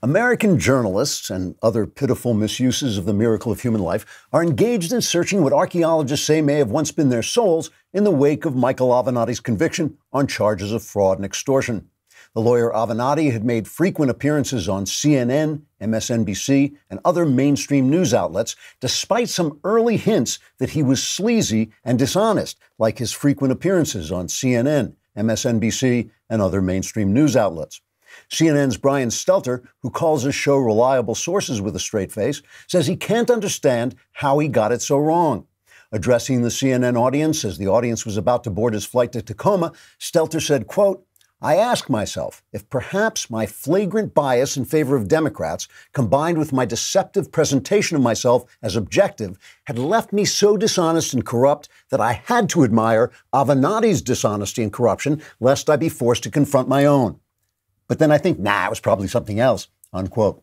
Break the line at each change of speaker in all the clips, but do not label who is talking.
American journalists and other pitiful misuses of the miracle of human life are engaged in searching what archaeologists say may have once been their souls in the wake of Michael Avenatti's conviction on charges of fraud and extortion. The lawyer Avenatti had made frequent appearances on CNN, MSNBC, and other mainstream news outlets, despite some early hints that he was sleazy and dishonest, like his frequent appearances on CNN, MSNBC, and other mainstream news outlets. CNN's Brian Stelter, who calls his show Reliable Sources with a Straight Face, says he can't understand how he got it so wrong. Addressing the CNN audience as the audience was about to board his flight to Tacoma, Stelter said, quote, "I ask myself if perhaps my flagrant bias in favor of Democrats, combined with my deceptive presentation of myself as objective, had left me so dishonest and corrupt that I had to admire Avenatti's dishonesty and corruption, lest I be forced to confront my own. But then I think, it was probably something else," unquote.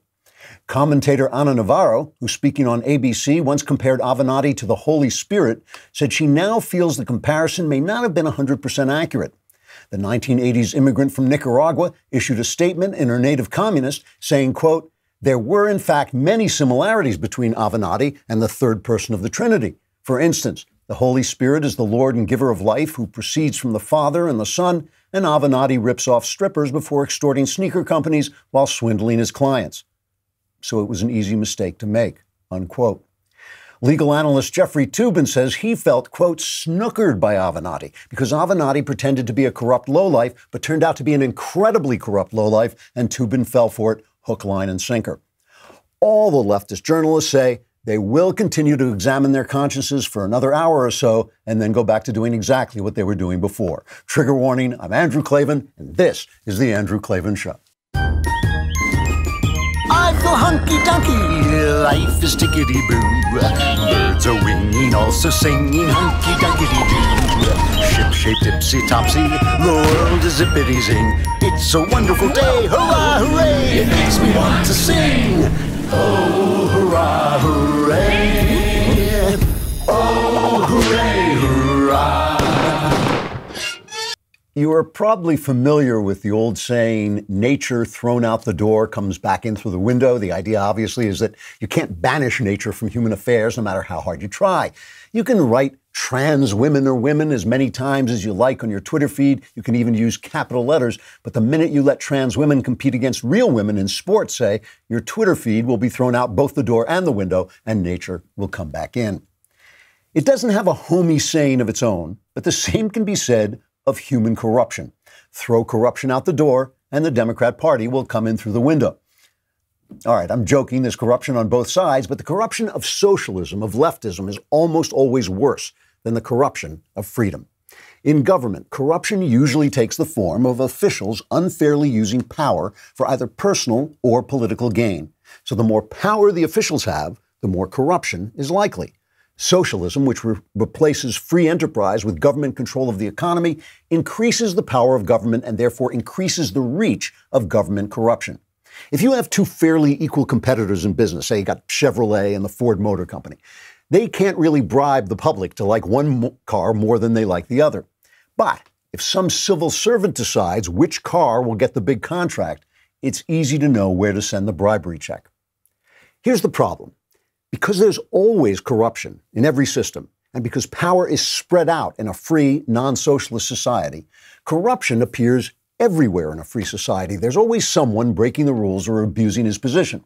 Commentator Ana Navarro, who speaking on ABC once compared Avenatti to the Holy Spirit, said she now feels the comparison may not have been 100% accurate. The 1980s immigrant from Nicaragua issued a statement in her native communist saying, quote, "There were in fact many similarities between Avenatti and the third person of the Trinity. For instance, the Holy Spirit is the Lord and giver of life who proceeds from the Father and the Son, and Avenatti rips off strippers before extorting sneaker companies while swindling his clients. So it was an easy mistake to make," unquote. Legal analyst Jeffrey Toobin says he felt, quote, snookered by Avenatti because Avenatti pretended to be a corrupt lowlife, but turned out to be an incredibly corrupt lowlife, and Toobin fell for it hook, line, and sinker. All the leftist journalists say they will continue to examine their consciences for another hour or so and then go back to doing exactly what they were doing before. Trigger warning, I'm Andrew Klavan, and this is The Andrew Klavan Show.
I feel hunky-dunky, life is tickety-boo. Birds are winging, also singing hunky-dunky-doo. Ship-shaped, tipsy-topsy, the world is zippity-zing. It's a wonderful day, hurrah, hooray! It makes me want to sing. Oh, hurrah, hooray! Oh, hooray, hurrah!
You are probably familiar with the old saying, nature thrown out the door comes back in through the window. The idea, obviously, is that you can't banish nature from human affairs, no matter how hard you try. You can write trans women or women as many times as you like on your Twitter feed. You can even use capital letters. But the minute you let trans women compete against real women in sports, say, your Twitter feed will be thrown out both the door and the window, and nature will come back in. It doesn't have a homey saying of its own, but the same can be said of human corruption. Throw corruption out the door, and the Democrat Party will come in through the window. All right, I'm joking. There's corruption on both sides, but the corruption of socialism, of leftism, is almost always worse than the corruption of freedom. In government, corruption usually takes the form of officials unfairly using power for either personal or political gain. So the more power the officials have, the more corruption is likely. Socialism, which replaces free enterprise with government control of the economy, increases the power of government and therefore increases the reach of government corruption. If you have two fairly equal competitors in business, say you got Chevrolet and the Ford Motor Company, they can't really bribe the public to like one car more than they like the other. But if some civil servant decides which car will get the big contract, it's easy to know where to send the bribery check. Here's the problem. Because there's always corruption in every system, and because power is spread out in a free, non-socialist society, corruption appears everywhere in a free society. There's always someone breaking the rules or abusing his position.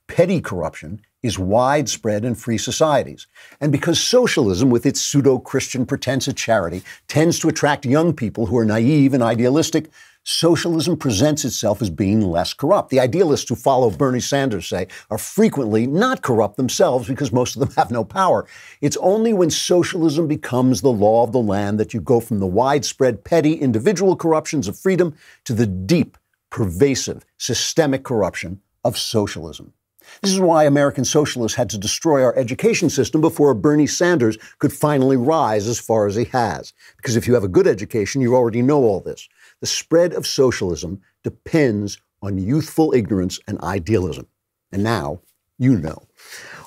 Petty corruption is widespread in free societies. And because socialism, with its pseudo-Christian pretense at charity, tends to attract young people who are naive and idealistic, socialism presents itself as being less corrupt. The idealists who follow Bernie Sanders, say, are frequently not corrupt themselves because most of them have no power. It's only when socialism becomes the law of the land that you go from the widespread petty individual corruptions of freedom to the deep, pervasive, systemic corruption of socialism. This is why American socialists had to destroy our education system before Bernie Sanders could finally rise as far as he has. Because if you have a good education, you already know all this. The spread of socialism depends on youthful ignorance and idealism. And now you know.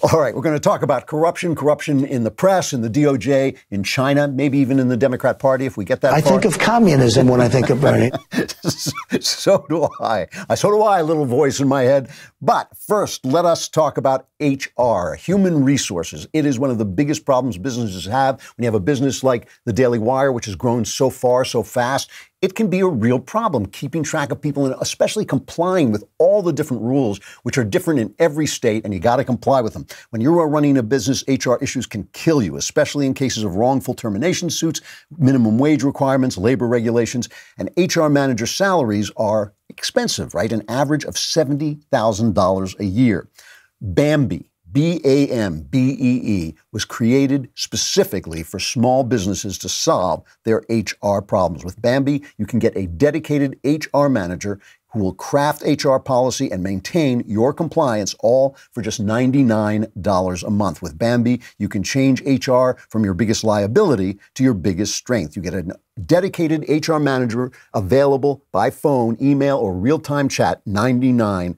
All right, we're going to talk about corruption in the press, in the DOJ, in China, maybe even in the Democrat Party if we get that far.
I think of communism when I think of Bernie.
So do I. So do I, a little voice in my head. But first, let us talk about HR, human resources. It is one of the biggest problems businesses have. When you have a business like the Daily Wire, which has grown so far, so fast, it can be a real problem keeping track of people and especially complying with all the different rules, which are different in every state, and you got to comply with them. When you are running a business, HR issues can kill you, especially in cases of wrongful termination suits, minimum wage requirements, labor regulations, and HR manager salaries are expensive, right? An average of $70,000 a year. Bambee, B-A-M-B-E-E, was created specifically for small businesses to solve their HR problems. With Bambee, you can get a dedicated HR manager who will craft HR policy and maintain your compliance, all for just $99 a month. With Bambee, you can change HR from your biggest liability to your biggest strength. You get a dedicated HR manager available by phone, email, or real-time chat, $99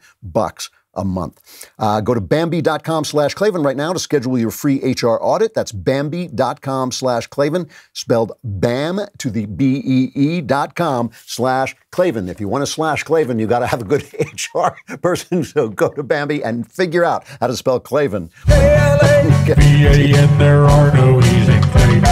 a month. Go to Bambee.com/Klavan right now to schedule your free HR audit. That's Bambee.com/Klavan, spelled BAM to the BEE.com/Klavan. If you want to /Klavan, you got to have a good HR person. So go to Bambee and figure out how to spell Klavan.
B-A-N, there are no easy things.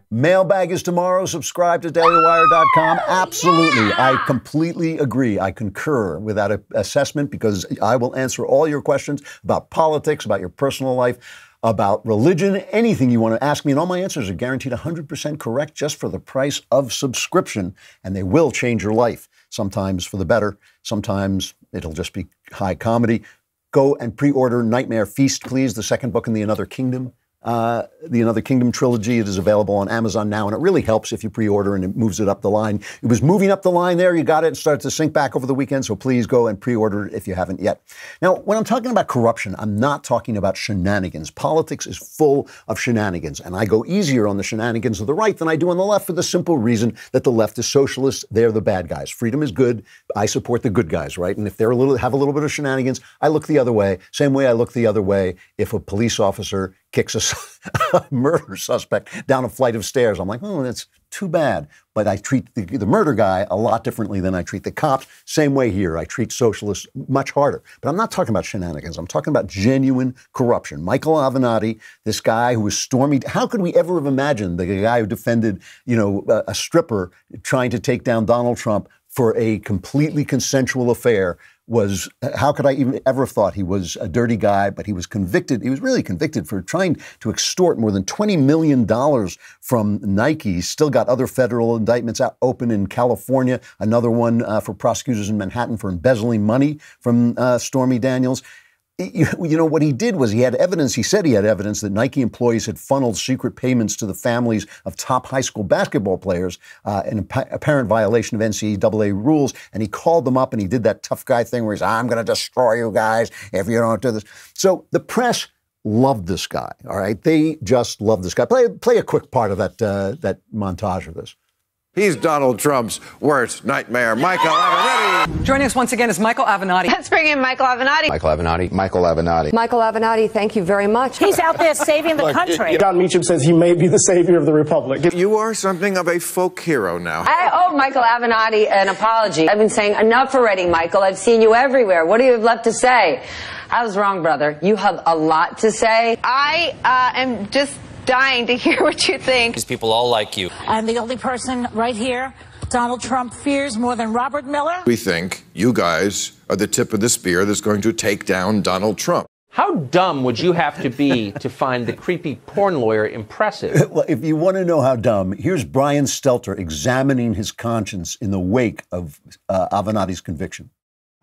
Mailbag is tomorrow. Subscribe to dailywire.com. Absolutely. I completely agree. I concur with that assessment because I will answer all your questions about politics, about your personal life, about religion, anything you want to ask me. And all my answers are guaranteed 100% correct just for the price of subscription. And they will change your life. Sometimes for the better. Sometimes it'll just be high comedy. Go and pre-order Nightmare Feast, please, the second book in the Another Kingdom. The Another Kingdom trilogy. It is available on Amazon now, and it really helps if you pre-order and it moves it up the line. It was moving up the line there. You got it. It started to sink back over the weekend, so please go and pre-order it if you haven't yet. Now, when I'm talking about corruption, I'm not talking about shenanigans. Politics is full of shenanigans, and I go easier on the shenanigans of the right than I do on the left for the simple reason that the left is socialist. They're the bad guys. Freedom is good. I support the good guys, right? And if they're have a little bit of shenanigans, I look the other way. Same way I look the other way if a police officer kicks a murder suspect down a flight of stairs. I'm like, oh, that's too bad. But I treat the murder guy a lot differently than I treat the cops. Same way here. I treat socialists much harder. But I'm not talking about shenanigans. I'm talking about genuine corruption. Michael Avenatti, this guy who was stormy. How could we ever have imagined the guy who defended, a stripper trying to take down Donald Trump for a completely consensual affair how could I even ever have thought he was a dirty guy? But he was convicted. He was really convicted for trying to extort more than $20 million from Nike. He's still got other federal indictments open in California, another one for prosecutors in Manhattan for embezzling money from Stormy Daniels. What he did was he had evidence. He said he had evidence that Nike employees had funneled secret payments to the families of top high school basketball players in apparent violation of NCAA rules. And he called them up and he did that tough guy thing where he's, I'm going to destroy you guys if you don't do this. So the press loved this guy. All right. They just loved this guy. Play a quick part of that montage of this.
He's Donald Trump's worst nightmare, Michael Avenatti.
Joining us once again is Michael Avenatti.
Let's bring in Michael Avenatti.
Michael Avenatti. Michael Avenatti.
Michael Avenatti, thank you very much.
He's out there saving the country.
John Meacham says he may be the savior of the republic.
You are something of a folk hero now.
I owe Michael Avenatti an apology. I've been saying enough already, Michael. I've seen you everywhere. What do you have left to say? I was wrong, brother. You have a lot to say. I am just dying to hear what you think.
These people all like you.
I'm the only person right here Donald Trump fears more than Robert Miller.
We think you guys are the tip of the spear that's going to take down Donald Trump.
How dumb would you have to be to find the creepy porn lawyer impressive?
Well, if you want to know how dumb, here's Brian Stelter examining his conscience in the wake of Avenatti's conviction.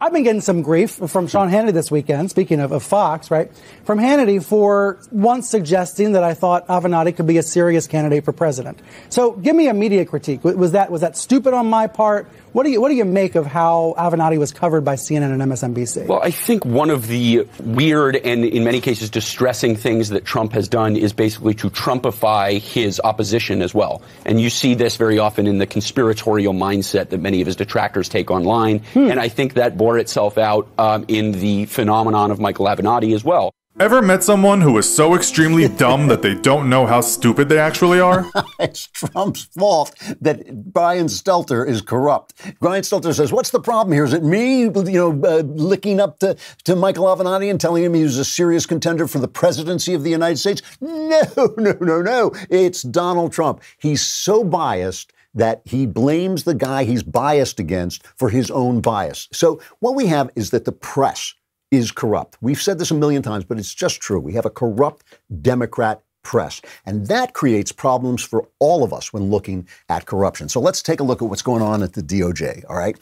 I've been getting some grief from Sean Hannity this weekend, speaking of Fox, right? From Hannity for once suggesting that I thought Avenatti could be a serious candidate for president. So give me a media critique. Was that stupid on my part? What do you make of how Avenatti was covered by CNN and MSNBC?
Well, I think one of the weird and in many cases distressing things that Trump has done is basically to Trumpify his opposition as well. And you see this very often in the conspiratorial mindset that many of his detractors take online. And I think that bore itself out in the phenomenon of Michael Avenatti as well.
Ever met someone who is so extremely dumb that they don't know how stupid they actually are?
It's Trump's fault that Brian Stelter is corrupt. Brian Stelter says, what's the problem here? Is it me, licking up to Michael Avenatti and telling him he was a serious contender for the presidency of the United States? No. It's Donald Trump. He's so biased that he blames the guy he's biased against for his own bias. So what we have is that the press is corrupt. We've said this a million times, but it's just true. We have a corrupt Democrat press, and that creates problems for all of us when looking at corruption. So let's take a look at what's going on at the DOJ, all right?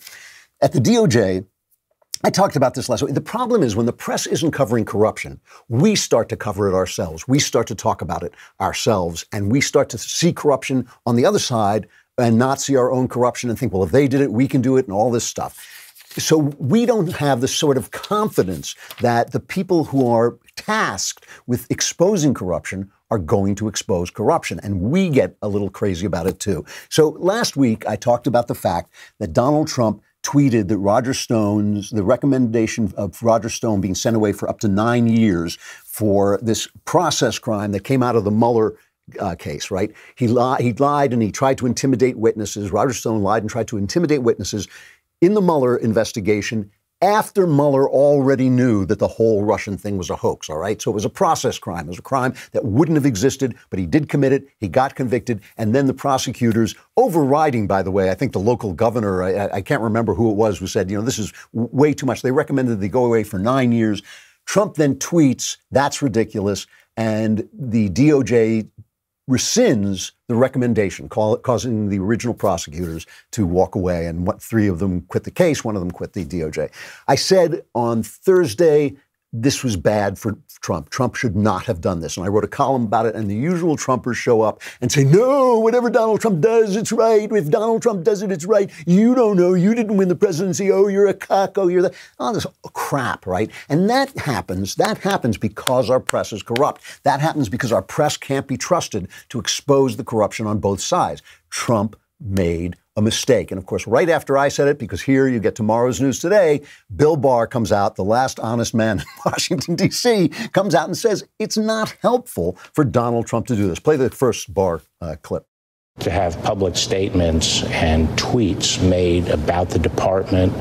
At the DOJ, I talked about this last week. The problem is when the press isn't covering corruption, we start to cover it ourselves. We start to talk about it ourselves, and we start to see corruption on the other side and not see our own corruption and think, well, if they did it, we can do it, and all this stuff. So we don't have the sort of confidence that the people who are tasked with exposing corruption are going to expose corruption. And we get a little crazy about it, too. So last week, I talked about the fact that Donald Trump tweeted that the recommendation of Roger Stone being sent away for up to 9 years for this process crime that came out of the Mueller case, right? He lied and he tried to intimidate witnesses. Roger Stone lied and tried to intimidate witnesses in the Mueller investigation after Mueller already knew that the whole Russian thing was a hoax, all right? So it was a process crime. It was a crime that wouldn't have existed, but he did commit it. He got convicted. And then the prosecutors, overriding, by the way, I think the local governor, I can't remember who it was, who said, this is way too much. They recommended they go away for 9 years. Trump then tweets, that's ridiculous. And the DOJ rescinds the recommendation, causing the original prosecutors to walk away. And 3 of them quit the case. 1 of them quit the DOJ. I said on Thursday, this was bad for Trump. Trump should not have done this. And I wrote a column about it, and the usual Trumpers show up and say, no, whatever Donald Trump does, it's right. If Donald Trump does it, it's right. You don't know. You didn't win the presidency. Oh, you're a cock. Oh, you're that. Oh, this crap, right? And that happens because our press is corrupt. That happens because our press can't be trusted to expose the corruption on both sides. Trump made a mistake. And of course, right after I said it, because here you get tomorrow's news today, Bill Barr comes out, the last honest man in Washington, D.C., comes out and says it's not helpful for Donald Trump to do this. Play the first Barr clip.
To have public statements and tweets made about the department,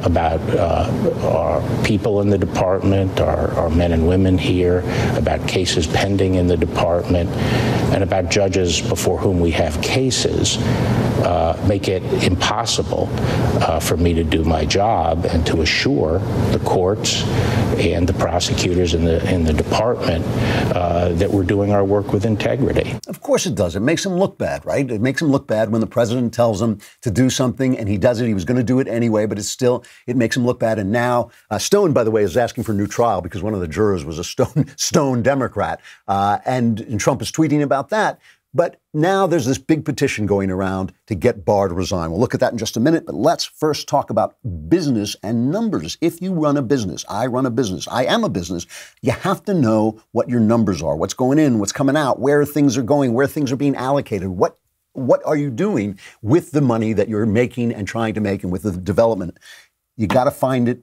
about our people in the department, our men and women here, about cases pending in the department, and about judges before whom we have cases, make it impossible for me to do my job and to assure the courts and the prosecutors in the department that we're doing our work with integrity.
Of course it does. It makes him look bad, right? It makes him look bad when the president tells him to do something and he does it. He was going to do it anyway, but it makes him look bad. And now Stone, by the way, is asking for a new trial because one of the jurors was a Stone Democrat. And Trump is tweeting about that. But now there's this big petition going around to get Barr to resign. We'll look at that in just a minute, but let's first talk about business and numbers. If you run a business, I run a business, I am a business, you have to know what your numbers are, what's going in, what's coming out, where things are going, where things are being allocated, what are you doing with the money that you're making and trying to make and with the development. You got to find it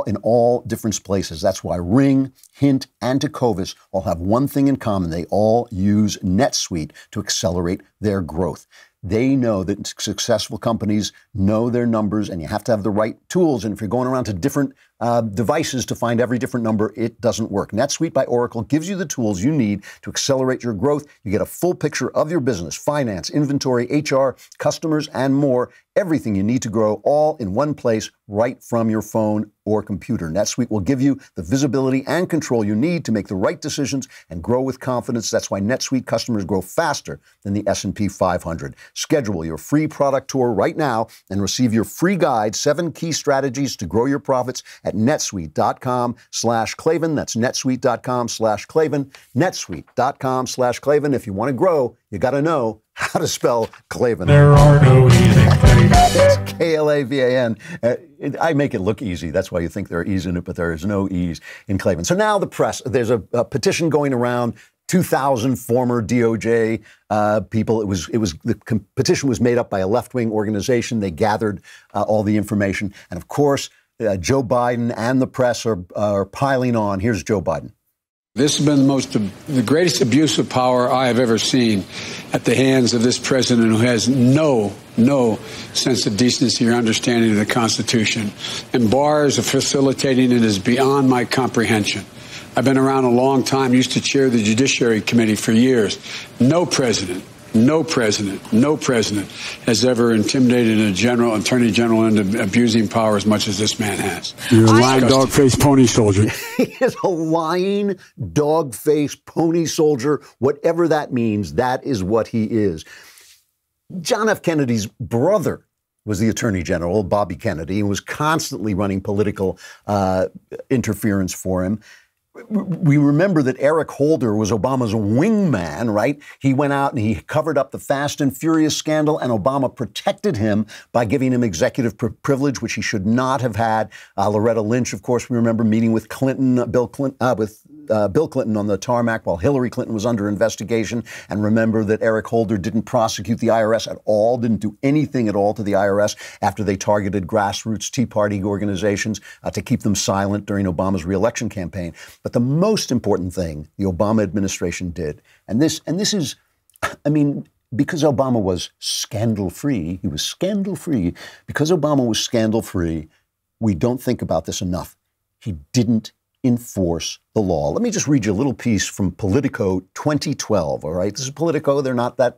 in all different places. That's why Ring, Hint, and Tecovas all have one thing in common. They all use NetSuite to accelerate their growth. They know that successful companies know their numbers, and you have to have the right tools. And if you're going around to different devices to find every different number, it doesn't work. NetSuite by Oracle gives you the tools you need to accelerate your growth. You get a full picture of your business, finance, inventory, HR, customers, and more. Everything you need to grow all in one place right from your phone or computer. NetSuite will give you the visibility and control you need to make the right decisions and grow with confidence. That's why NetSuite customers grow faster than the S&P 500. Schedule your free product tour right now and receive your free guide, 7 key strategies to grow your profits at netsuite.com/Klavan. That's netsuite.com/Klavan. netsuite.com/Klavan. If you want to grow, you got to know how to spell Klavan.
There are no e's in Klavan.
It's Klavan. I make it look easy. That's why you think there are e's in it, but there is no e's in Klavan. So now the press, there's a petition going around. 2,000 former DOJ people. The petition was made up by a left-wing organization. They gathered all the information. And of course, Joe Biden and the press are piling on. Here's Joe Biden.
This has been the greatest abuse of power I have ever seen at the hands of this president who has no sense of decency or understanding of the Constitution. And bars of facilitating it is beyond my comprehension. I've been around a long time, used to chair the Judiciary Committee for years. No president has ever intimidated a attorney general into abusing power as much as this man has.
You're a lying dog-faced pony soldier.
He is a lying dog-faced pony soldier. Whatever that means, that is what he is. John F. Kennedy's brother was the Attorney General, Bobby Kennedy, and was constantly running political interference for him. We remember that Eric Holder was Obama's wingman, right? He went out and he covered up the Fast and Furious scandal, and Obama protected him by giving him executive privilege, which he should not have had. Loretta Lynch, of course, we remember meeting with Bill Clinton on the tarmac while Hillary Clinton was under investigation. And remember that Eric Holder didn't prosecute the IRS at all, didn't do anything at all to the IRS after they targeted grassroots Tea Party organizations to keep them silent during Obama's reelection campaign. But the most important thing the Obama administration did, and this is, I mean, because Obama was scandal-free, because Obama was scandal-free, we don't think about this enough. He didn't enforce the law. Let me just read you a little piece from Politico 2012, all right? This is Politico. They're not that,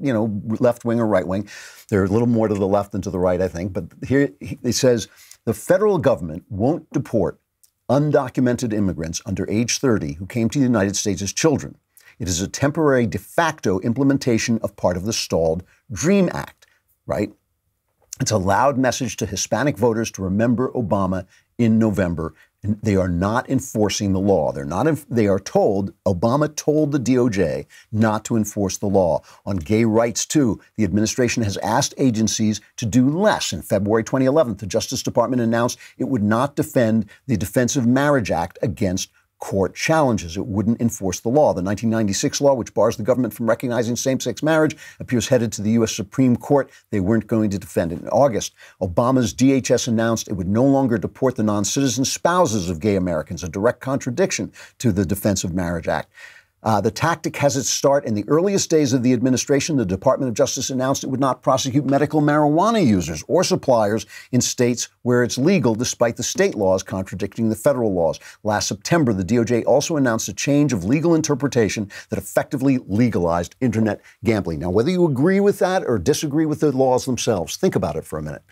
left-wing or right-wing. They're a little more to the left than to the right, I think. But here it says, the federal government won't deport undocumented immigrants under age 30 who came to the United States as children. It is a temporary de facto implementation of part of the stalled DREAM Act, right? It's a loud message to Hispanic voters to remember Obama in November. And they are not enforcing the law. Obama told the DOJ not to enforce the law. On gay rights, too, the administration has asked agencies to do less. In February 2011, the Justice Department announced it would not defend the Defense of Marriage Act against court challenges. It wouldn't enforce the law. The 1996 law, which bars the government from recognizing same-sex marriage, appears headed to the U.S. Supreme Court. They weren't going to defend it. In August, Obama's DHS announced it would no longer deport the non-citizen spouses of gay Americans, a direct contradiction to the Defense of Marriage Act. The tactic has its start in the earliest days of the administration. The Department of Justice announced it would not prosecute medical marijuana users or suppliers in states where it's legal, despite the state laws contradicting the federal laws. Last September, the DOJ also announced a change of legal interpretation that effectively legalized internet gambling. Now, whether you agree with that or disagree with the laws themselves, think about it for a minute.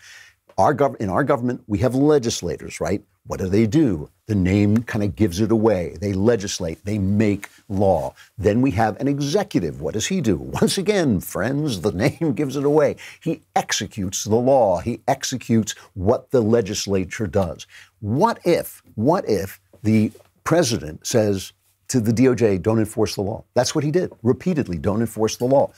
In our government, we have legislators, right? What do? The name kind of gives it away. They legislate. They make law. Then we have an executive. What does he do? Once again, friends, the name gives it away. He executes the law. He executes what the legislature does. What if the president says to the DOJ, don't enforce the law? That's what he did. Repeatedly, don't enforce the law.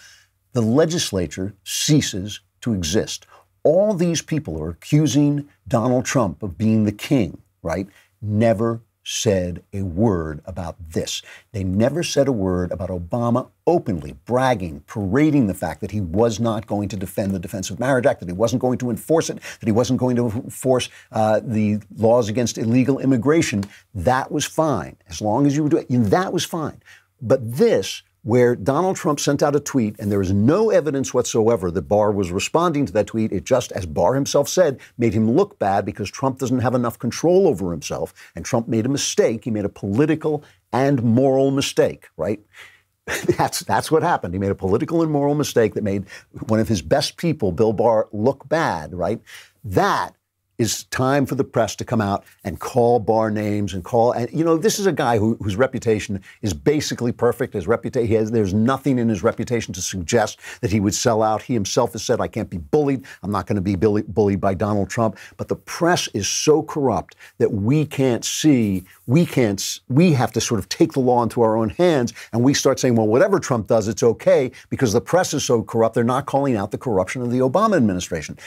The legislature ceases to exist. All these people are accusing Donald Trump of being the king, right? Never said a word about this. They never said a word about Obama openly bragging, parading the fact that he was not going to defend the Defense of Marriage Act, that he wasn't going to enforce it, that he wasn't going to enforce the laws against illegal immigration. That was fine. As long as you were doing it, that was fine. But this, where Donald Trump sent out a tweet, and there is no evidence whatsoever that Barr was responding to that tweet. It just, as Barr himself said, made him look bad because Trump doesn't have enough control over himself, and Trump made a mistake. He made a political and moral mistake, right? That's what happened. He made a political and moral mistake that made one of his best people, Bill Barr, look bad, right? That is time for the press to come out and call Barr names and this is a guy whose reputation is basically perfect. There's nothing in his reputation to suggest that he would sell out. He himself has said, I can't be bullied. I'm not going to be bullied by Donald Trump. But the press is so corrupt that we have to sort of take the law into our own hands, and we start saying, well, whatever Trump does, it's okay, because the press is so corrupt, they're not calling out the corruption of the Obama administration.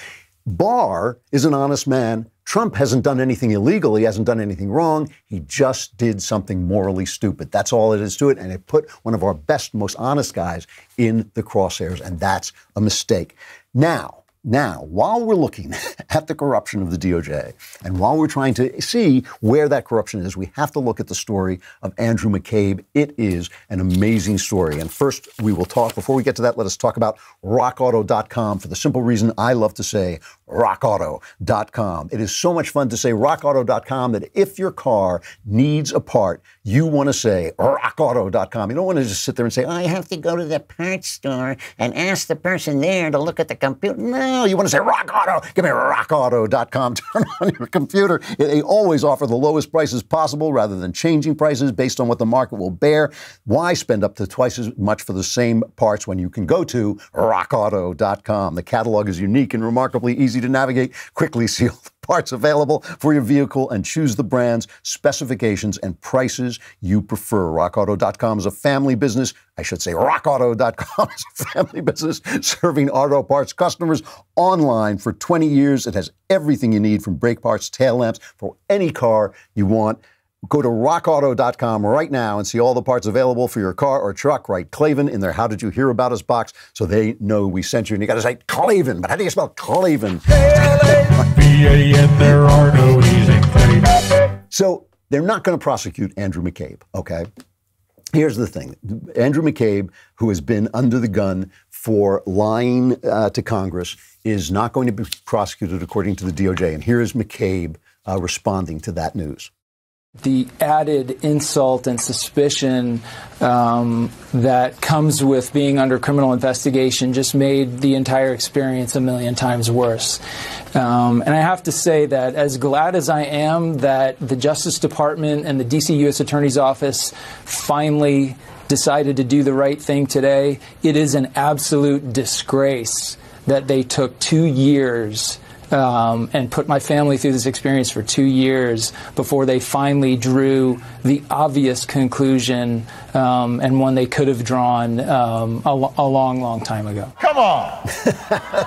Barr is an honest man. Trump hasn't done anything illegal. He hasn't done anything wrong. He just did something morally stupid. That's all it is to it. And it put one of our best, most honest guys in the crosshairs. And that's a mistake. Now, Now, while we're looking at the corruption of the DOJ and while we're trying to see where that corruption is, we have to look at the story of Andrew McCabe. It is an amazing story. And first, we will talk, before we get to that, let us talk about rockauto.com for the simple reason I love to say rockauto.com. It is so much fun to say rockauto.com that if your car needs a part, you want to say rockauto.com. You don't want to just sit there and say, I have to go to the parts store and ask the person there to look at the computer. No, you want to say Rock Auto. Give me rockauto.com. Turn on your computer. They always offer the lowest prices possible rather than changing prices based on what the market will bear. Why spend up to twice as much for the same parts when you can go to rockauto.com? The catalog is unique and remarkably easy to navigate. Quickly see all the parts available for your vehicle and choose the brands, specifications, and prices you prefer. RockAuto.com is a family business. I should say RockAuto.com is a family business serving auto parts customers online for 20 years. It has everything you need from brake parts, tail lamps, for any car you want. Go to rockauto.com right now and see all the parts available for your car or truck. Write Klavan in their How Did You Hear About Us box so they know we sent you. And you got to say Klavan. But how do you spell Klavan?
V-A-N, there are no E's in Klavan.
So they're not going to prosecute Andrew McCabe, okay? Here's the thing. Andrew McCabe, who has been under the gun for lying to Congress, is not going to be prosecuted according to the DOJ. And here is McCabe responding to that news.
The added insult and suspicion that comes with being under criminal investigation just made the entire experience a million times worse. And I have to say that as glad as I am that the Justice Department and the D.C. U.S. Attorney's Office finally decided to do the right thing today, it is an absolute disgrace that they took 2 years and put my family through this experience for 2 years before they finally drew the obvious conclusion and one they could have drawn a long, long time ago.
Come on.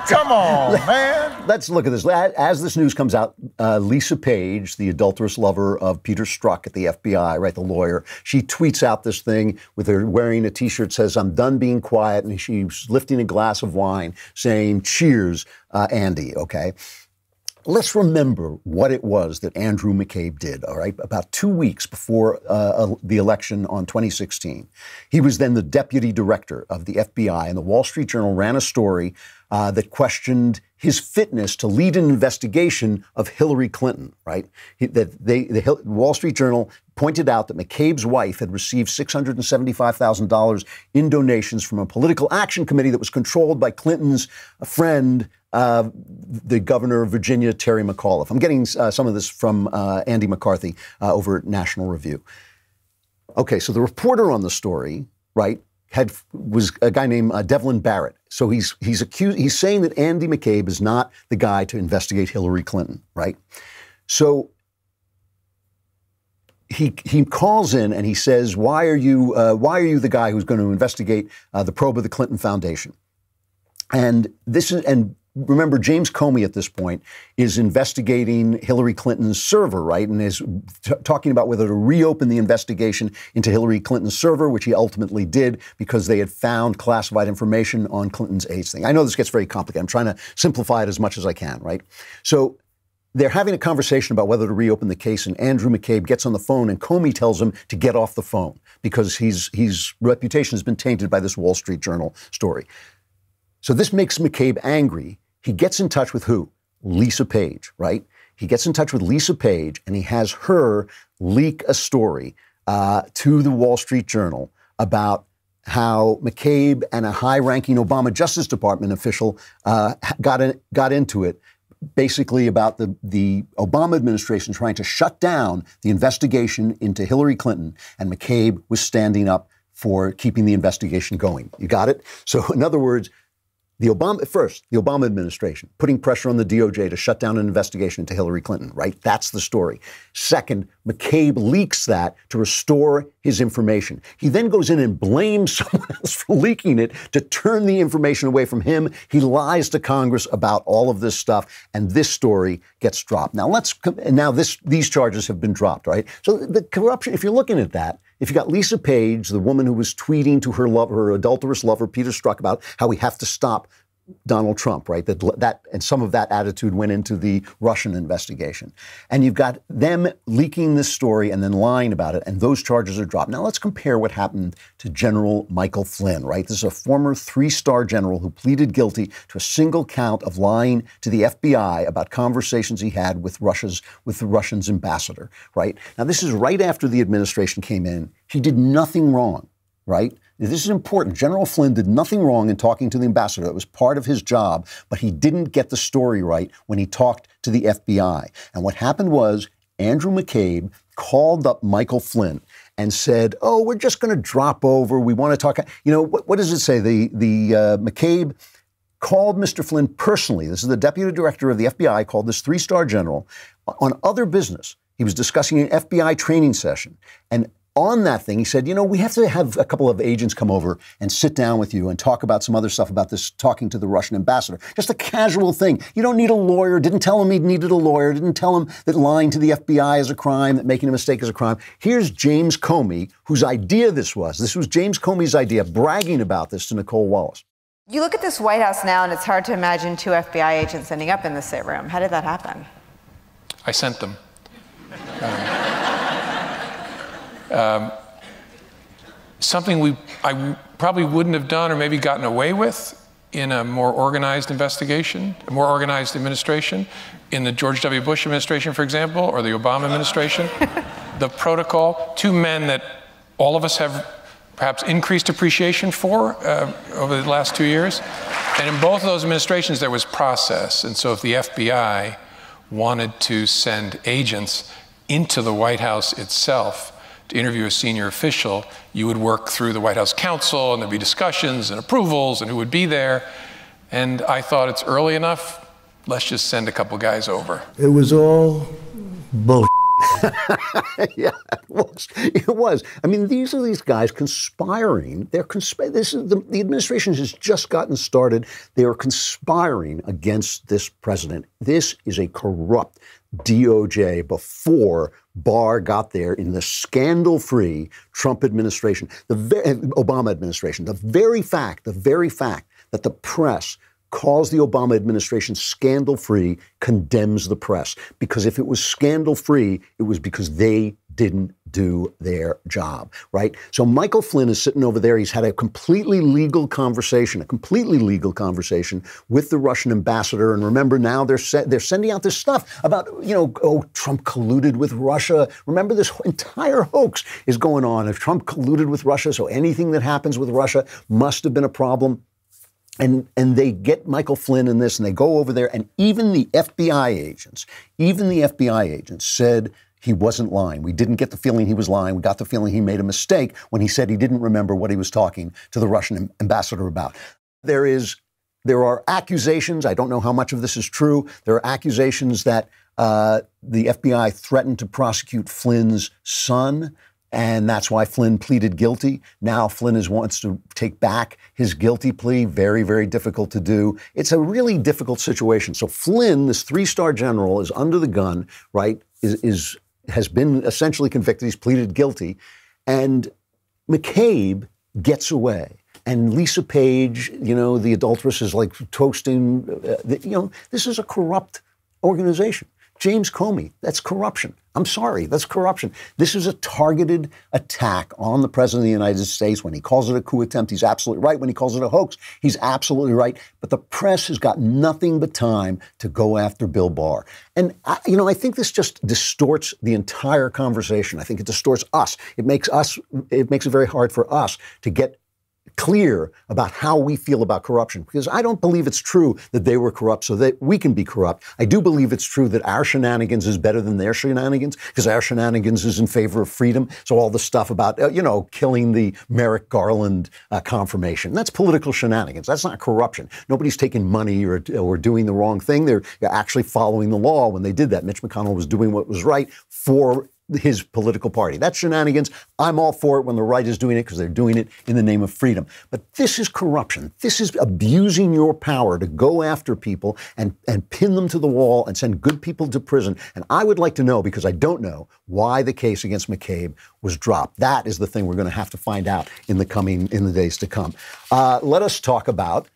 Come on, man.
Let's look at this. As this news comes out, Lisa Page, the adulterous lover of Peter Strzok at the FBI, right, the lawyer, she tweets out this thing with her wearing a T-shirt that says, I'm done being quiet, and she's lifting a glass of wine saying, cheers, Andy, okay? Let's remember what it was that Andrew McCabe did, all right, about 2 weeks before the election on 2016. He was then the deputy director of the FBI, and the Wall Street Journal ran a story that questioned his fitness to lead an investigation of Hillary Clinton, right? The Wall Street Journal pointed out that McCabe's wife had received $675,000 in donations from a political action committee that was controlled by Clinton's friend, the governor of Virginia, Terry McAuliffe. I'm getting some of this from Andy McCarthy over at National Review. Okay, so the reporter on the story, right, was a guy named Devlin Barrett. So he's saying that Andy McCabe is not the guy to investigate Hillary Clinton, right? So he calls in and he says, why are you the guy who's going to investigate the probe of the Clinton Foundation? And remember, James Comey at this point is investigating Hillary Clinton's server, right? And is talking about whether to reopen the investigation into Hillary Clinton's server, which he ultimately did because they had found classified information on Clinton's AIDS thing. I know this gets very complicated. I'm trying to simplify it as much as I can, right? So they're having a conversation about whether to reopen the case, and Andrew McCabe gets on the phone, and Comey tells him to get off the phone because his reputation has been tainted by this Wall Street Journal story. So this makes McCabe angry. He gets in touch with who? Lisa Page, right? He gets in touch with Lisa Page, and he has her leak a story to the Wall Street Journal about how McCabe and a high-ranking Obama Justice Department official got into it, basically about the Obama administration trying to shut down the investigation into Hillary Clinton, and McCabe was standing up for keeping the investigation going. You got it? So in other words, the Obama administration putting pressure on the DOJ to shut down an investigation into Hillary Clinton, right? That's the story. Second, McCabe leaks that to restore his information. He then goes in and blames someone else for leaking it to turn the information away from him. He lies to Congress about all of this stuff, and this story gets dropped. Now these charges have been dropped, right? So the corruption, if you're looking at that, if you got Lisa Page, the woman who was tweeting to her adulterous lover, Peter Strzok, about how we have to stop Donald Trump, right? That and some of that attitude went into the Russian investigation. And you've got them leaking this story and then lying about it, and those charges are dropped. Now let's compare what happened to General Michael Flynn, right? This is a former 3-star general who pleaded guilty to a single count of lying to the FBI about conversations he had with the Russian's ambassador, right? Now this is right after the administration came in. He did nothing wrong, right? This is important. General Flynn did nothing wrong in talking to the ambassador. It was part of his job, but he didn't get the story right when he talked to the FBI. And what happened was Andrew McCabe called up Michael Flynn and said, oh, we're just going to drop over. We want to talk. You know, what does it say? The McCabe called Mr. Flynn personally. This is the deputy director of the FBI, called this 3-star general on other business. He was discussing an FBI training session. And on that thing, he said, you know, we have to have a couple of agents come over and sit down with you and talk about some other stuff about this, talking to the Russian ambassador. Just a casual thing. You don't need a lawyer. Didn't tell him he needed a lawyer. Didn't tell him that lying to the FBI is a crime, that making a mistake is a crime. Here's James Comey, whose idea this was. This was James Comey's idea, bragging about this to Nicole Wallace.
You look at this White House now, and it's hard to imagine 2 FBI agents ending up in the sit room. How did that happen?
I sent them. Something I probably wouldn't have done or maybe gotten away with in a more organized investigation, a more organized administration, in the George W. Bush administration, for example, or the Obama administration. The protocol, 2 men that all of us have perhaps increased appreciation for over the last 2 years. And in both of those administrations, there was process. And so if the FBI wanted to send agents into the White House itself to interview a senior official, you would work through the White House counsel, and there'd be discussions and approvals and who would be there. And I thought, it's early enough, let's just send a couple guys over.
It was all bullshit.
Yeah, it was. I mean, these are these guys conspiring. They're the administration has just gotten started. They are conspiring against this president. This is a corrupt DOJ before Barr got there in the scandal-free Trump administration, the Obama administration. The very fact that the press calls the Obama administration scandal-free condemns the press. Because if it was scandal-free, it was because they didn't do their job, right? So Michael Flynn is sitting over there. He's had a completely legal conversation with the Russian ambassador. And remember, now they're sending out this stuff about, you know, oh, Trump colluded with Russia. Remember, this entire hoax is going on. If Trump colluded with Russia, so anything that happens with Russia must have been a problem. And they get Michael Flynn in this, and they go over there, and even the FBI agents said he wasn't lying. We didn't get the feeling he was lying. We got the feeling he made a mistake when he said he didn't remember what he was talking to the Russian ambassador about. There are accusations. I don't know how much of this is true. There are accusations that the FBI threatened to prosecute Flynn's son, and that's why Flynn pleaded guilty. Now Flynn wants to take back his guilty plea. Very, very difficult to do. It's a really difficult situation. So Flynn, this 3-star general, is under the gun, right? Has been essentially convicted. He's pleaded guilty. And McCabe gets away. And Lisa Page, you know, the adulteress, is like toasting. This is a corrupt organization. James Comey, that's corruption. I'm sorry, that's corruption. This is a targeted attack on the president of the United States. When he calls it a coup attempt, he's absolutely right. When he calls it a hoax, he's absolutely right. But the press has got nothing but time to go after Bill Barr. And, I think this just distorts the entire conversation. I think it distorts us. It makes it very hard for us to get clear about how we feel about corruption, because I don't believe it's true that they were corrupt so that we can be corrupt. I do believe it's true that our shenanigans is better than their shenanigans, because our shenanigans is in favor of freedom. So all the stuff about, killing the Merrick Garland confirmation, that's political shenanigans. That's not corruption. Nobody's taking money or doing the wrong thing. They're actually following the law when they did that. Mitch McConnell was doing what was right for his political party. That's shenanigans. I'm all for it when the right is doing it, because they're doing it in the name of freedom. But this is corruption. This is abusing your power to go after people and pin them to the wall and send good people to prison. And I would like to know, because I don't know, why the case against McCabe was dropped. That is the thing we're going to have to find out in the days to come. Let us talk about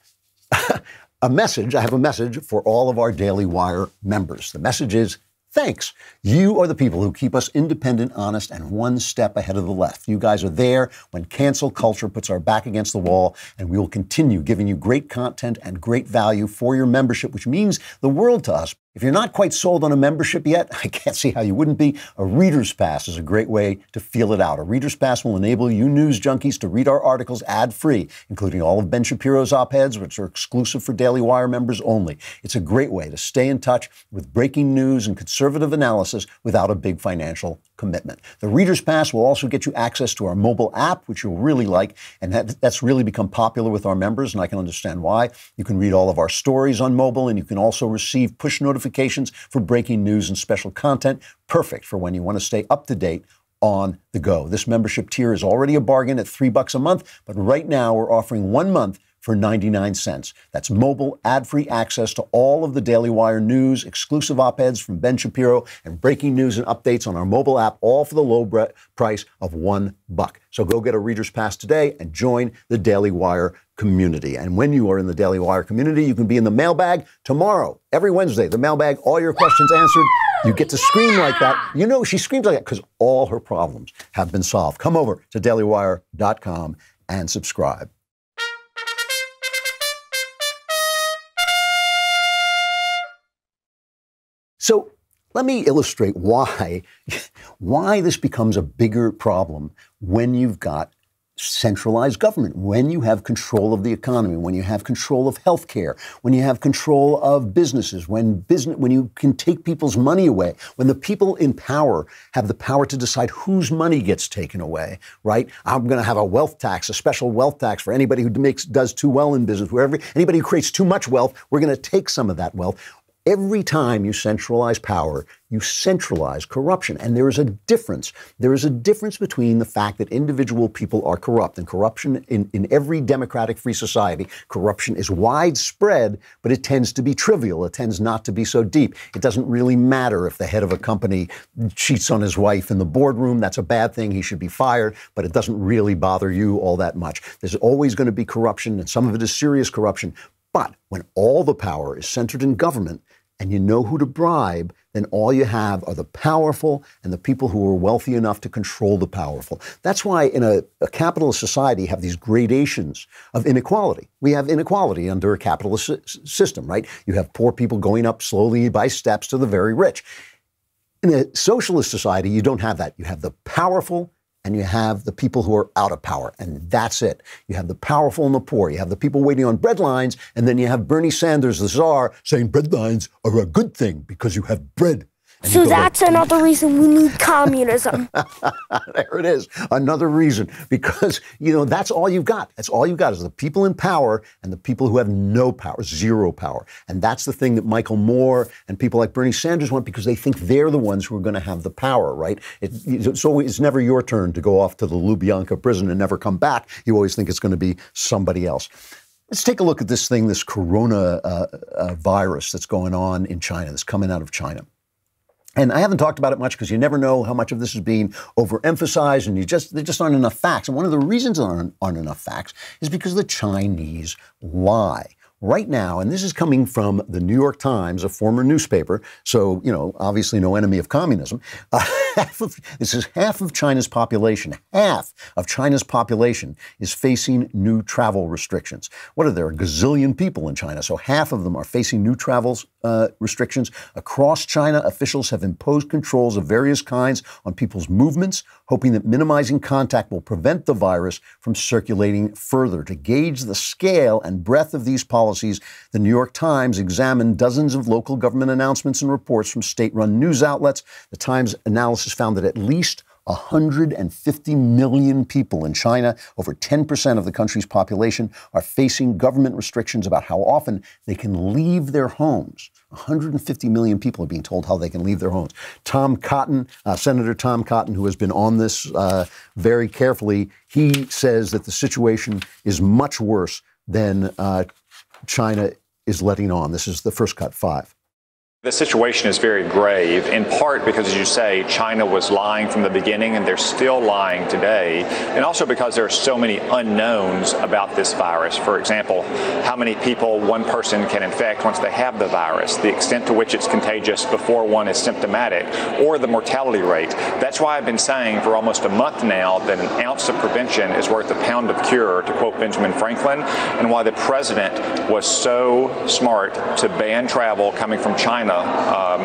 I have a message for all of our Daily Wire members. The message is, thanks. You are the people who keep us independent, honest, and one step ahead of the left. You guys are there when cancel culture puts our back against the wall, and we will continue giving you great content and great value for your membership, which means the world to us. If you're not quite sold on a membership yet, I can't see how you wouldn't be. A Reader's Pass is a great way to feel it out. A Reader's Pass will enable you news junkies to read our articles ad-free, including all of Ben Shapiro's op-eds, which are exclusive for Daily Wire members only. It's a great way to stay in touch with breaking news and conservative analysis without a big financial commitment. The Reader's Pass will also get you access to our mobile app, which you'll really like, and that's really become popular with our members, and I can understand why. You can read all of our stories on mobile, and you can also receive push notifications for breaking news and special content. Perfect for when you want to stay up to date on the go. This membership tier is already a bargain at $3 a month, but right now we're offering 1 month for 99 cents. That's mobile, ad-free access to all of the Daily Wire news, exclusive op-eds from Ben Shapiro, and breaking news and updates on our mobile app, all for the low price of $1. So go get a Reader's Pass today and join the Daily Wire community. And when you are in the Daily Wire community, you can be in the mailbag tomorrow, every Wednesday. The mailbag, all your questions answered. You get to scream like that. You know, she screams like that because all her problems have been solved. Come over to dailywire.com and subscribe. So let me illustrate why this becomes a bigger problem when you've got centralized government, when you have control of the economy, when you have control of healthcare, when you have control of businesses, when you can take people's money away, when the people in power have the power to decide whose money gets taken away, right? I'm going to have a wealth tax, a special wealth tax for anybody who does too well in business. Anybody who creates too much wealth, we're going to take some of that wealth. Every time you centralize power, you centralize corruption. And there is a difference. There is a difference between the fact that individual people are corrupt, and corruption in every democratic free society, corruption is widespread, but it tends to be trivial. It tends not to be so deep. It doesn't really matter if the head of a company cheats on his wife in the boardroom. That's a bad thing. He should be fired, but it doesn't really bother you all that much. There's always going to be corruption, and some of it is serious corruption. But when all the power is centered in government and you know who to bribe, then all you have are the powerful and the people who are wealthy enough to control the powerful. That's why in a capitalist society you have these gradations of inequality. We have inequality under a capitalist system, right? You have poor people going up slowly by steps to the very rich. In a socialist society, you don't have that. You have the powerful and you have the people who are out of power, and that's it. You have the powerful and the poor. You have the people waiting on bread lines, and then you have Bernie Sanders, the czar, saying bread lines are a good thing because you have bread. And
so that's another reason we need communism.
There it is. Another reason. Because, that's all you've got. That's all you've got is the people in power and the people who have no power, zero power. And that's the thing that Michael Moore and people like Bernie Sanders want, because they think they're the ones who are going to have the power, right? It's never your turn to go off to the Lubyanka prison and never come back. You always think it's going to be somebody else. Let's take a look at this thing, this corona virus that's going on in China, that's coming out of China. And I haven't talked about it much because you never know how much of this is being overemphasized, and there just aren't enough facts. And one of the reasons there aren't enough facts is because the Chinese lie. Right now, and this is coming from the New York Times, a former newspaper, so, obviously no enemy of communism. This is half of China's population. Half of China's population is facing new travel restrictions. What are there? A gazillion people in China, so half of them are facing new travel restrictions. Across China, officials have imposed controls of various kinds on people's movements, hoping that minimizing contact will prevent the virus from circulating further. To gauge the scale and breadth of these policies, the New York Times examined dozens of local government announcements and reports from state-run news outlets. The Times analysis found that at least 150 million people in China, over 10% of the country's population, are facing government restrictions about how often they can leave their homes. 150 million people are being told how they can leave their homes. Tom Cotton, Senator Tom Cotton, who has been on this very carefully, he says that the situation is much worse than China is letting on. This is the First Cut 5.
The situation is very grave, in part because, as you say, China was lying from the beginning and they're still lying today, and also because there are so many unknowns about this virus. For example, how many people one person can infect once they have the virus, the extent to which it's contagious before one is symptomatic, or the mortality rate. That's why I've been saying for almost a month now that an ounce of prevention is worth a pound of cure, to quote Benjamin Franklin, and why the president was so smart to ban travel coming from China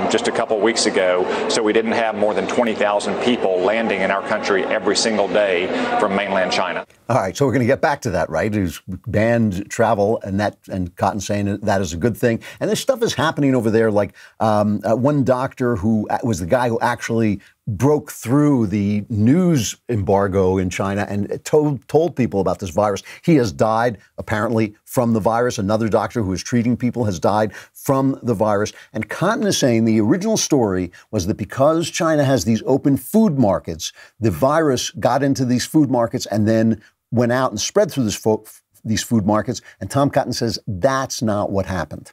just a couple weeks ago, so we didn't have more than 20,000 people landing in our country every single day from mainland China.
All right, so we're going to get back to that, right? Who's banned travel, and Cotton saying that is a good thing. And this stuff is happening over there. Like one doctor who was the guy who actually broke through the news embargo in China and told people about this virus. He has died, apparently, from the virus. Another doctor who is treating people has died from the virus. And Cotton is saying the original story was that because China has these open food markets, the virus got into these food markets and then went out and spread through these food markets. And Tom Cotton says that's not what happened.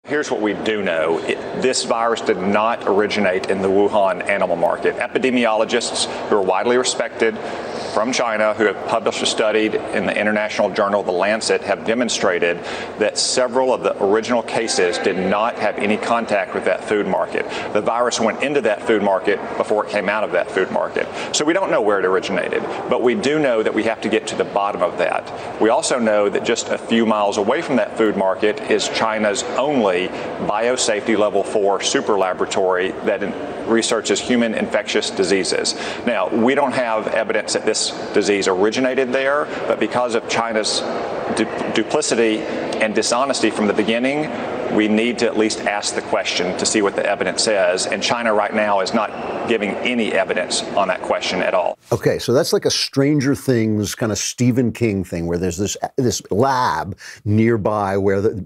Here's what we do know. This virus did not originate in the Wuhan animal market. Epidemiologists who are widely respected from China, who have published or studied in the international journal The Lancet, have demonstrated that several of the original cases did not have any contact with that food market. The virus went into that food market before it came out of that food market. So we don't know where it originated, but we do know that we have to get to the bottom of that. We also know that just a few miles away from that food market is China's only biosafety level 4 super laboratory that researches human infectious diseases. Now, we don't have evidence that this disease originated there, but because of China's duplicity and dishonesty from the beginning, we need to at least ask the question to see what the evidence says. And China right now is not giving any evidence on that question at all.
Okay, so that's like a Stranger Things kind of Stephen King thing where there's this lab nearby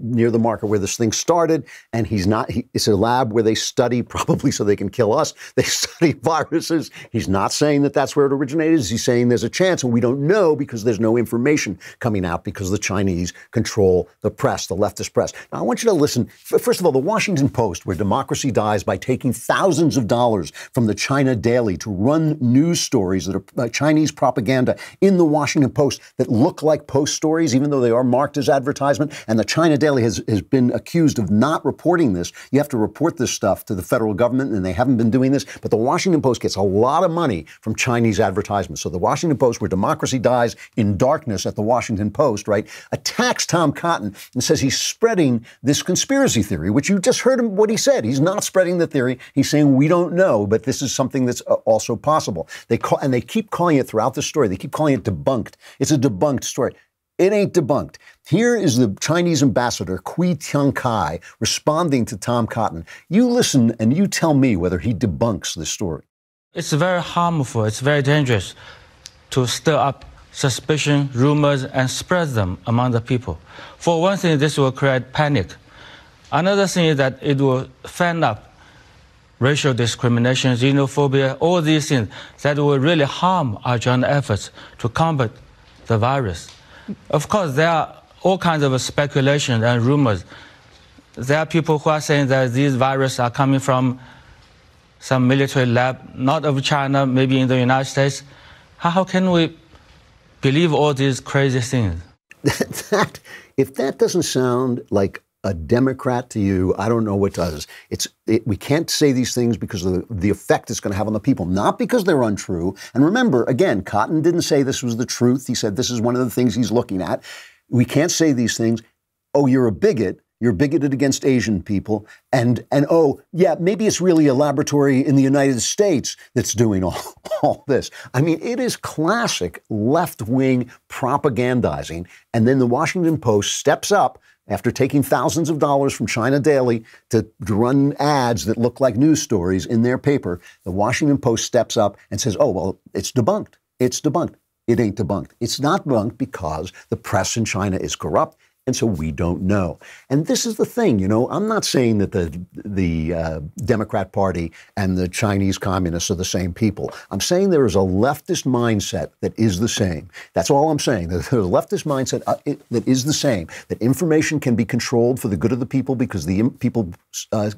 near the market where this thing started, and it's a lab where they study, probably so they can kill us, they study viruses. He's not saying that that's where it originated. He's saying there's a chance, and we don't know because there's no information coming out because the Chinese control the press, the leftist press. Now, I want you to listen. First of all, the Washington Post, where democracy dies by taking thousands of dollars from the China Daily to run news stories that are Chinese propaganda in the Washington Post that look like Post stories, even though they are marked as advertisement. And the China Daily has been accused of not reporting this. You have to report this stuff to the federal government, and they haven't been doing this. But the Washington Post gets a lot of money from Chinese advertisements. So the Washington Post, where democracy dies in darkness at the Washington Post, right, attacks Tom Cotton and says he's spreading this conspiracy theory, which you just heard him what he said. He's not spreading the theory. He's saying we don't know, but this is something that's also possible. They keep calling it throughout the story. They keep calling it debunked. It's a debunked story. It ain't debunked. Here is the Chinese ambassador, Kui Tiankai, responding to Tom Cotton. You listen and you tell me whether he debunks this story.
It's very harmful. It's very dangerous to stir up suspicion, rumors, and spread them among the people. For one thing, this will create panic. Another thing is that it will fan up racial discrimination, xenophobia, all these things that will really harm our joint efforts to combat the virus. Of course, there are all kinds of speculation and rumors. There are people who are saying that these viruses are coming from some military lab, not of China, maybe in the United States. How can we believe all these crazy things?
If that doesn't sound like a Democrat to you, I don't know what does. We can't say these things because of the effect it's going to have on the people, not because they're untrue. And remember, again, Cotton didn't say this was the truth. He said this is one of the things he's looking at. We can't say these things. Oh, you're a bigot. You're bigoted against Asian people. And oh, yeah, maybe it's really a laboratory in the United States that's doing all this. I mean, it is classic left-wing propagandizing. And then the Washington Post steps up after taking thousands of dollars from China Daily to run ads that look like news stories in their paper. The Washington Post steps up and says, oh, well, it's debunked. It's debunked. It ain't debunked. It's not debunked because the press in China is corrupt And so we don't know. And this is the thing, you know, I'm not saying that the Democrat Party and the Chinese communists are the same people. I'm saying there is a leftist mindset that is the same. That's all I'm saying. There's a leftist mindset that is the same, that information can be controlled for the good of the people because the people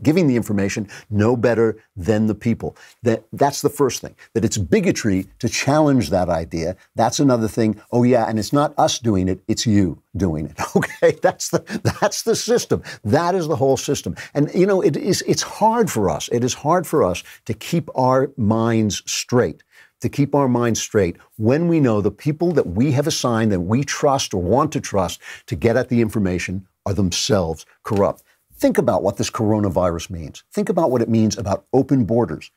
giving the information know better than the people. That's the first thing. That it's bigotry to challenge that idea. That's another thing. Oh, yeah, and it's not us doing it, it's you doing it. Okay, that's the system. That is the whole system. And you know, it's hard for us. It is hard for us to keep our minds straight. To keep our minds straight when we know the people that we have assigned, that we trust or want to trust to get at the information are themselves corrupt. Think about what this coronavirus means. Think about what it means about open borders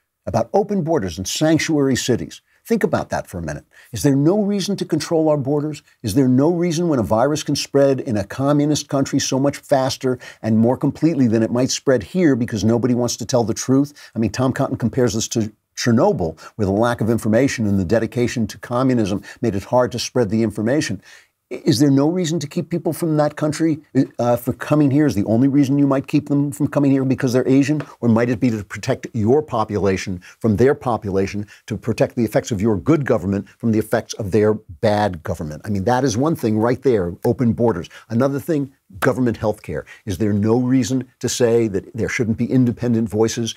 in sanctuary cities. Think about that for a minute. Is there no reason to control our borders? Is there no reason when a virus can spread in a communist country so much faster and more completely than it might spread here because nobody wants to tell the truth? I mean, Tom Cotton compares this to Chernobyl, where the lack of information and the dedication to communism made it hard to spread the information. Is there no reason to keep people from that country from coming here? Is the only reason you might keep them from coming here because they're Asian? Or might it be to protect your population from their population, to protect the effects of your good government from the effects of their bad government? I mean, that is one thing right there, open borders. Another thing, government health care. Is there no reason to say that there shouldn't be independent voices,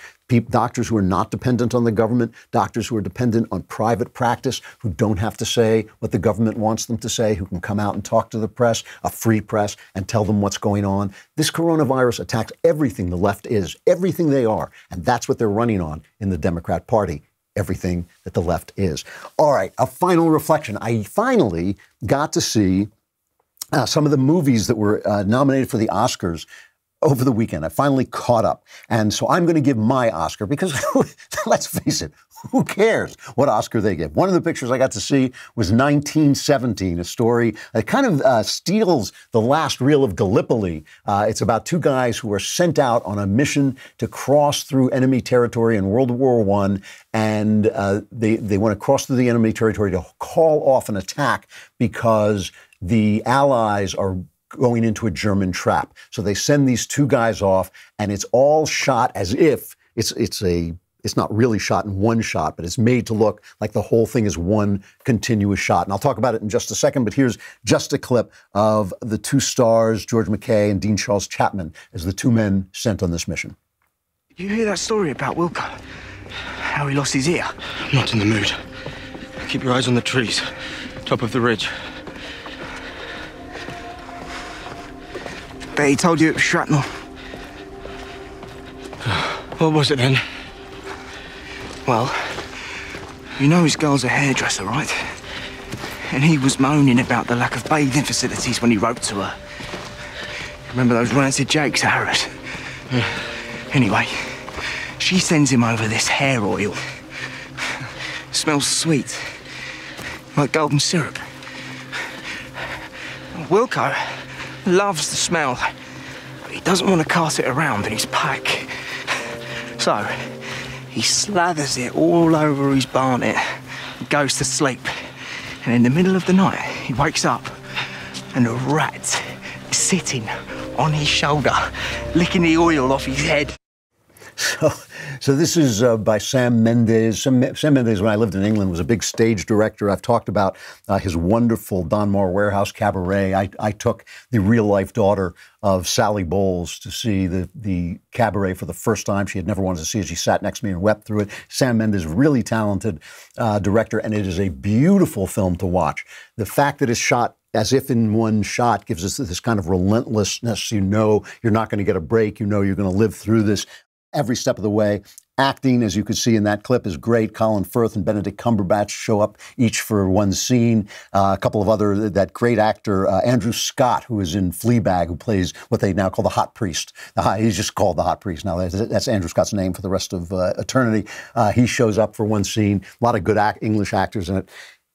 doctors who are not dependent on the government, doctors who are dependent on private practice, who don't have to say what the government wants them to say, who can come out and talk to the press, a free press, and tell them what's going on? This coronavirus attacks everything the left is, everything they are, and that's what they're running on in the Democrat Party. Everything that the left is. All right, a final reflection. I finally got to see some of the movies that were nominated for the Oscars over the weekend. I finally caught up. And so I'm going to give my Oscar because, let's face it, who cares what Oscar they give? One of the pictures I got to see was 1917, a story that kind of steals the last reel of Gallipoli. It's about two guys who are sent out on a mission to cross through enemy territory in World War I. And they want to cross through the enemy territory to call off an attack because the Allies are going into a German trap. So they send these two guys off, and it's all shot as if it's not really shot in one shot, but it's made to look like the whole thing is one continuous shot. And I'll talk about it in just a second, but here's just a clip of the two stars, George McKay and Dean Charles Chapman, as the two men sent on this mission.
You hear that story about Wilco? How he lost his ear? Not in the mood. Keep your eyes on the trees, top of the ridge. Bet he told you it was shrapnel. What was it then? Well, you know his girl's a hairdresser, right? And he was moaning about the lack of bathing facilities when he wrote to her. Remember those rancid jakes at Harris? Yeah. Anyway, she sends him over this hair oil. Smells sweet, like golden syrup. Wilco loves the smell, but he doesn't want to cast it around in his pack. So, he slathers it all over his barnet and goes to sleep. And in the middle of the night, he wakes up and a rat is sitting on his shoulder, licking the oil off his head.
So this is by Sam Mendes. Sam Mendes, when I lived in England, was a big stage director. I've talked about his wonderful Donmar Warehouse Cabaret. I took the real-life daughter of Sally Bowles to see the cabaret for the first time. She had never wanted to see it. She sat next to me and wept through it. Sam Mendes, really talented director, and it is a beautiful film to watch. The fact that it's shot as if in one shot gives us this kind of relentlessness. You know you're not going to get a break. You know you're going to live through this every step of the way. Acting, as you could see in that clip, is great. Colin Firth and Benedict Cumberbatch show up each for one scene. A couple of other, that great actor, Andrew Scott, who is in Fleabag, who plays what they now call the hot priest. He's just called the hot priest now. That's Andrew Scott's name for the rest of eternity. He shows up for one scene. A lot of good English actors in it.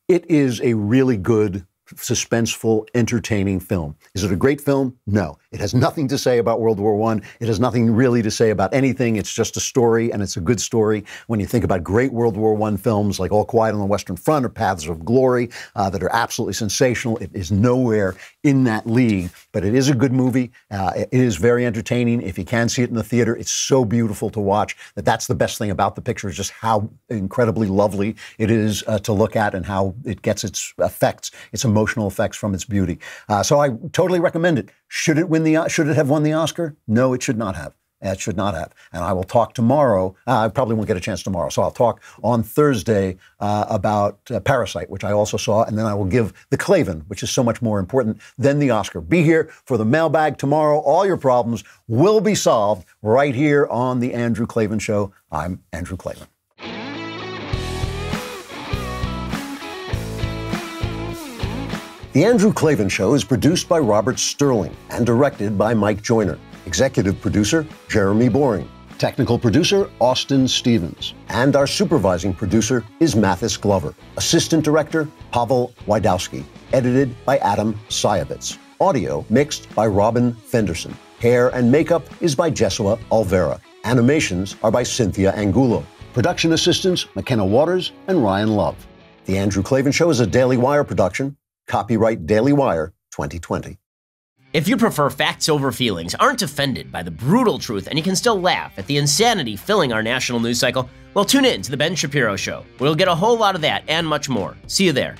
It is a really good suspenseful, entertaining film. Is it a great film? No. It has nothing to say about World War I. It has nothing really to say about anything. It's just a story, and it's a good story. When you think about great World War I films like All Quiet on the Western Front or Paths of Glory that are absolutely sensational, it is nowhere in that league. But it is a good movie. It is very entertaining. If you can see it in the theater, it's so beautiful to watch. That's the best thing about the picture, is just how incredibly lovely it is to look at and how it gets its effects, its emotional effects from its beauty. So I totally recommend it. Should it have won the Oscar? No, it should not have. It should not have. And I will talk tomorrow. I probably won't get a chance tomorrow. So I'll talk on Thursday about Parasite, which I also saw. And then I will give the Klavan, which is so much more important than the Oscar. Be here for the mailbag tomorrow. All your problems will be solved right here on The Andrew Klavan Show. I'm Andrew Klavan. The Andrew Klavan Show is produced by Robert Sterling and directed by Mike Joyner. Executive producer, Jeremy Boring. Technical producer, Austin Stevens. And our supervising producer is Mathis Glover. Assistant director, Pavel Wydowski. Edited by Adam Sayevitz. Audio mixed by Robin Fenderson. Hair and makeup is by Jesua Alvera. Animations are by Cynthia Angulo. Production assistants, McKenna Waters and Ryan Love. The Andrew Klavan Show is a Daily Wire production. Copyright Daily Wire 2020.
If you prefer facts over feelings, aren't offended by the brutal truth, and you can still laugh at the insanity filling our national news cycle, well, tune in to The Ben Shapiro Show. We'll get a whole lot of that and much more. See you there.